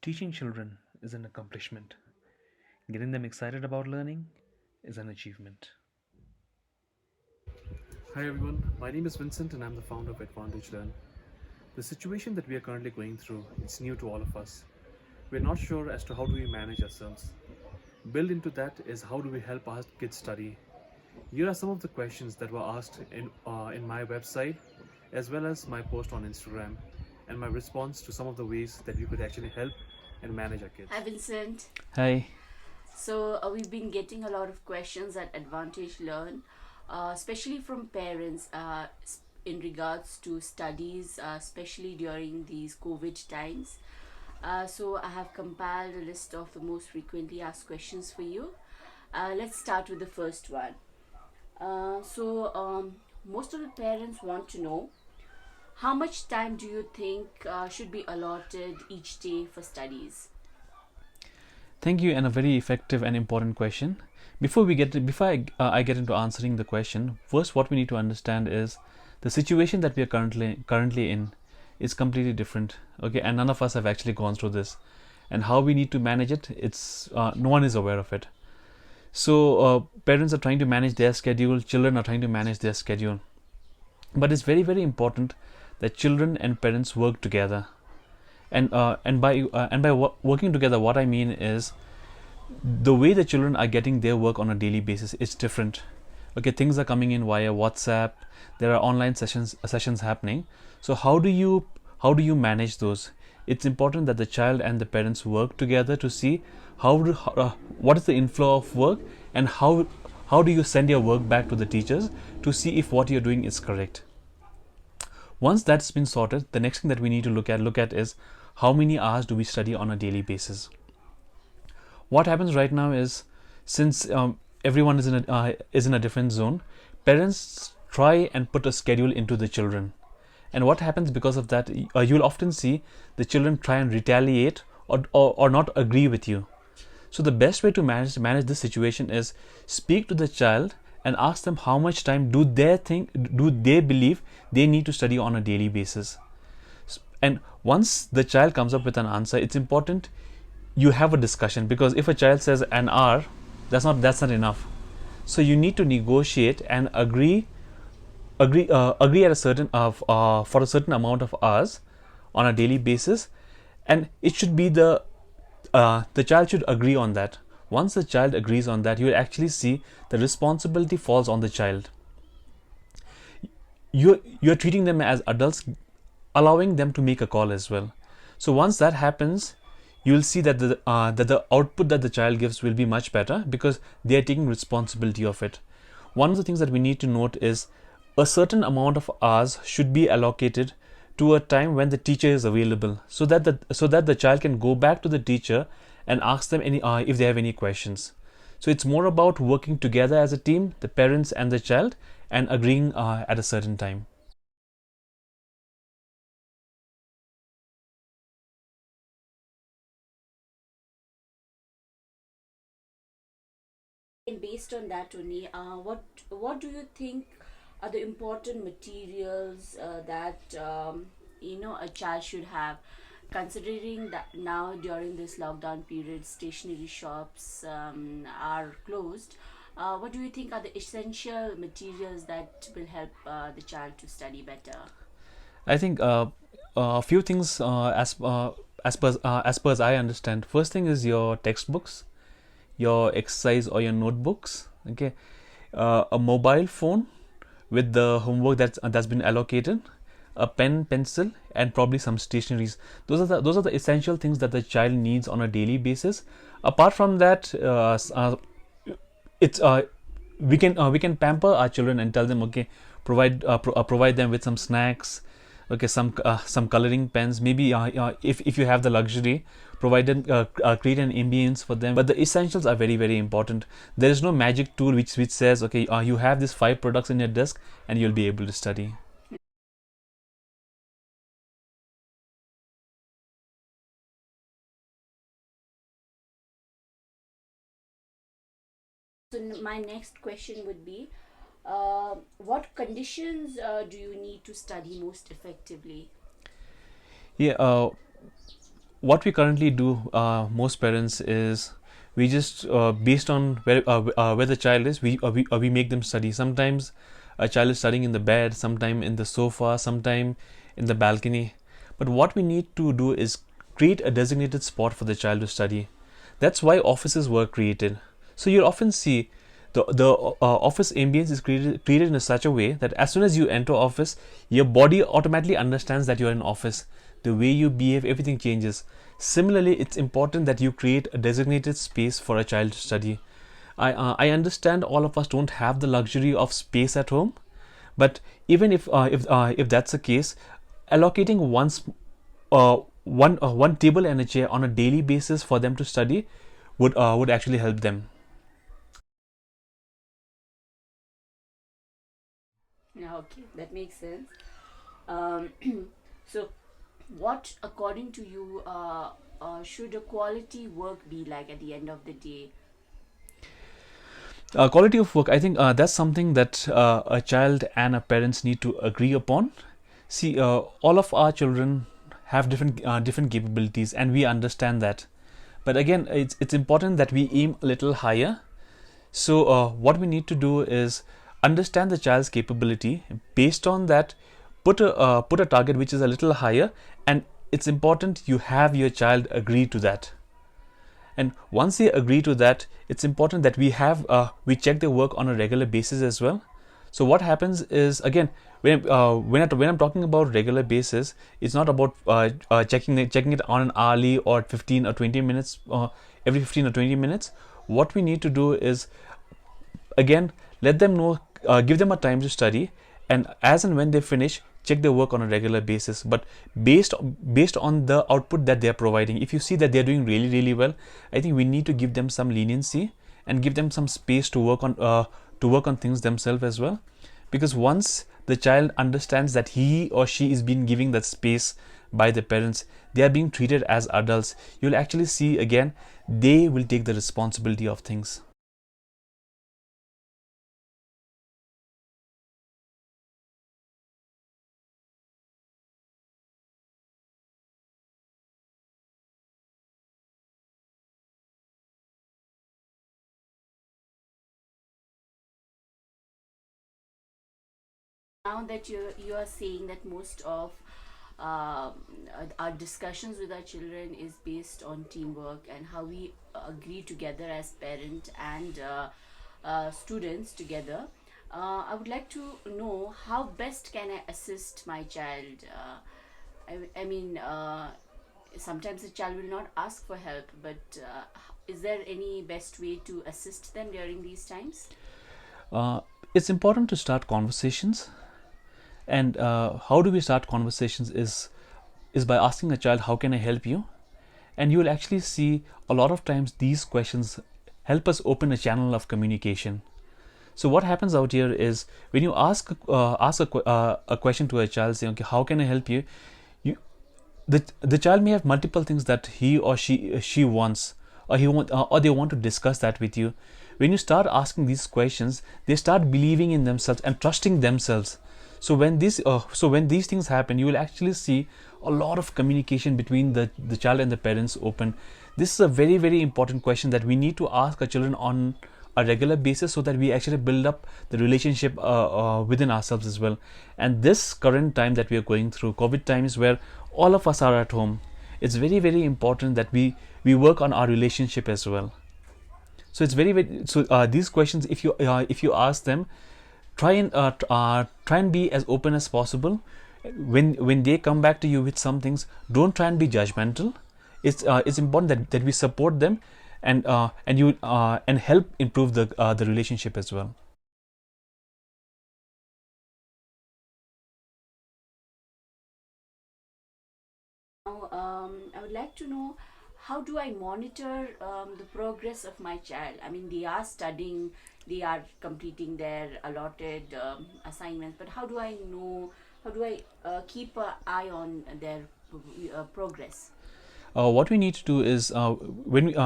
Teaching children is an accomplishment. Getting them excited about learning is an achievement. Hi everyone, my name is Vincent and I'm the founder of Advantage Learn. The situation that we are currently going through is new to all of us. We're not sure as to how do we manage ourselves. Built into that is how do we help our kids study. Here are some of the questions that were asked in my website as well as my post on Instagram and my response to some of the ways that we could actually help and manage our kids. Hi, Vincent. Hi. We've been getting a lot of questions at Advantage Learn, especially from parents in regards to studies, especially during these COVID times. I have compiled a list of the most frequently asked questions for you. Let's start with the first one. Most of the parents want to know how much time do you think should be allotted each day for studies? Thank you, and a very effective and important question. Before I get into answering the question, first what we need to understand is the situation that we are currently in is completely different. Okay, and none of us have actually gone through this, and how we need to manage it. It's no one is aware of it. So parents are trying to manage their schedule. Children are trying to manage their schedule, but it's very important that children and parents work together. And by working together, what I mean is the way the children are getting their work on a daily basis is different. Okay, things are coming in via WhatsApp. There are online sessions happening. So how do you manage those? It's important that the child and the parents work together to see what is the inflow of work, and how do you send your work back to the teachers to see if what you're doing is correct. Once that's been sorted, the next thing that we need to look at is how many hours do we study on a daily basis. What happens right now is, since everyone is in a different zone, parents try and put a schedule into the children. And what happens because of that, you'll often see the children try and retaliate, or not agree with you. So the best way to manage this situation is speak to the child and ask them how much time do they believe they need to study on a daily basis. And once the child comes up with an answer, it's important you have a discussion, because if a child says an hour, that's not enough. So you need to negotiate and agree at a certain for a certain amount of hours on a daily basis, and it should be the child should agree on that. Once the child agrees on that, you will actually see the responsibility falls on the child. You're treating them as adults, allowing them to make a call as well. So once that happens, you will see that the output that the child gives will be much better, because they are taking responsibility of it. One of the things that we need to note is a certain amount of hours should be allocated to a time when the teacher is available, so that the child can go back to the teacher and ask them any if they have any questions. So it's more about working together as a team, the parents and the child, and agreeing at a certain time. And based on that only, what do you think are the important materials that a child should have, considering that now during this lockdown period stationery shops are closed? What do you think are the essential materials that will help the child to study better? I think a few things, as per as I understand. First thing is your textbooks, your exercise or your notebooks. Okay, a mobile phone with the homework that's been allocated, a pen, pencil, and probably some stationaries. Those are the essential things that the child needs on a daily basis. Apart from that, it's we can pamper our children and tell them, okay, provide them with some snacks, okay, some coloring pens, maybe if you have the luxury, provide them, create an ambience for them. But the essentials are very important. There is no magic tool which says, okay, you have these 5 products in your desk and you'll be able to study. My next question would be, what conditions do you need to study most effectively? Yeah, what we currently do, most parents, is we just based on where the child is, we make them study. Sometimes a child is studying in the bed, sometime in the sofa, sometime in the balcony. But what we need to do is create a designated spot for the child to study. That's why offices were created. So you'll often see the office ambience is created in such a way that as soon as you enter office, your body automatically understands that you're in office. The way you behave, everything changes. Similarly, it's important that you create a designated space for a child to study. I understand all of us don't have the luxury of space at home, but even if that's the case, allocating one table and a chair on a daily basis for them to study would actually help them. Yeah, okay, that makes sense. Um, so, what, according to you, should a quality work be like at the end of the day? Quality of work, I think that's something that a child and a parents need to agree upon. See, all of our children have different capabilities, and we understand that. But again, it's important that we aim a little higher. So what we need to do is understand the child's capability. Based on that, put a target which is a little higher, and it's important you have your child agree to that. And once they agree to that, it's important that we check their work on a regular basis as well. So what happens is, again, when I'm talking about regular basis, it's not about checking it on an hourly or 15 or 20 minutes, every 15 or 20 minutes. What we need to do is, again, let them know, give them a time to study, and as and when they finish, check their work on a regular basis. But based on the output that they are providing, if you see that they're doing really really well, I think we need to give them some leniency and give them some space to work on things themselves as well. Because once the child understands that he or she is being given that space by the parents, they are being treated as adults, you'll actually see, again, they will take the responsibility of things. Now that you are saying that most of our discussions with our children is based on teamwork and how we agree together as parent and students together. I would like to know how best can I assist my child. I mean, sometimes the child will not ask for help, but is there any best way to assist them during these times? uh, it's important to start conversations. And how do we start conversations is by asking a child, how can I help you? And you will actually see a lot of times these questions help us open a channel of communication. So what happens out here is, when you ask a question to a child, saying, okay, how can I help you? You the child may have multiple things that he or she wants, or they want to discuss that with you. When you start asking these questions, they start believing in themselves and trusting themselves. So when these things happen, you will actually see a lot of communication between the child and the parents open. This is a very very important question that we need to ask our children on a regular basis, so that we actually build up the relationship within ourselves as well. And this current time that we are going through, COVID times, where all of us are at home, it's very very important that we work on our relationship as well. So it's very very so these questions, if you ask them, try and be as open as possible. When they come back to you with some things, don't try and be judgmental. It's important that we support them, and help improve the relationship as well. Now, I would like to know, how do I monitor the progress of my child? I mean, they are studying, they are completing their allotted assignments, but how do I know? How do I keep an eye on their progress? What we need to do is, when we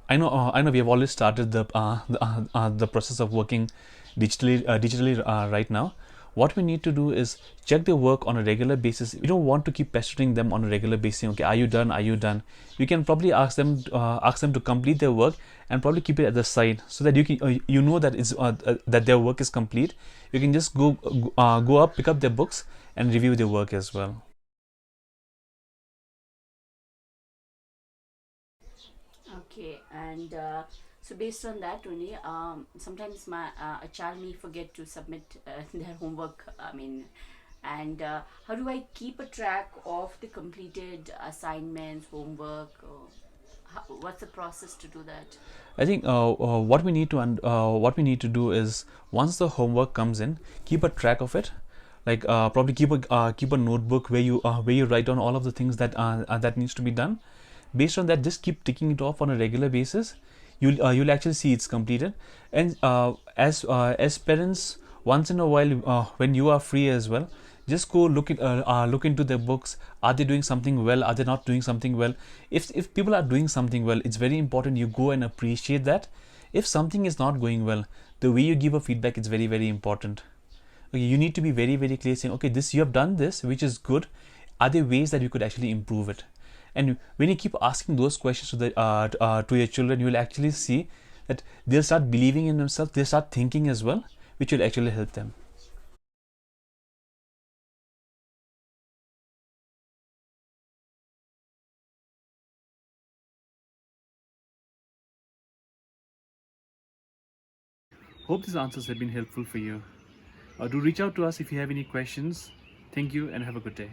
I know we have already started the process of working digitally right now. what we need to do is check their work on a regular basis. We don't want to keep pestering them on a regular basis. Okay, are you done? Are you done? You can probably ask them to complete their work and probably keep it at the side so that you can you know that it's that their work is complete. You can just go up, pick up their books, and review their work as well. Okay, and so based on that, Tony, sometimes a child may forget to submit their homework. I mean, and how do I keep a track of the completed assignments, homework? What's the process to do that? I think what we need to do is once the homework comes in, keep a track of it. Like probably keep a notebook where you write down all of the things that needs to be done. Based on that, just keep ticking it off on a regular basis. You'll actually see it's completed. And as parents, once in a while, when you are free as well, just go look into their books. Are they doing something well? Are they not doing something well? If people are doing something well, it's very important you go and appreciate that. If something is not going well, the way you give a feedback is very, very important. Okay, you need to be very, very clear saying, okay, this you have done this, which is good. Are there ways that you could actually improve it? And when you keep asking those questions to your children, you will actually see that they'll start believing in themselves. They'll start thinking as well, which will actually help them. Hope these answers have been helpful for you. Do reach out to us if you have any questions. Thank you and have a good day.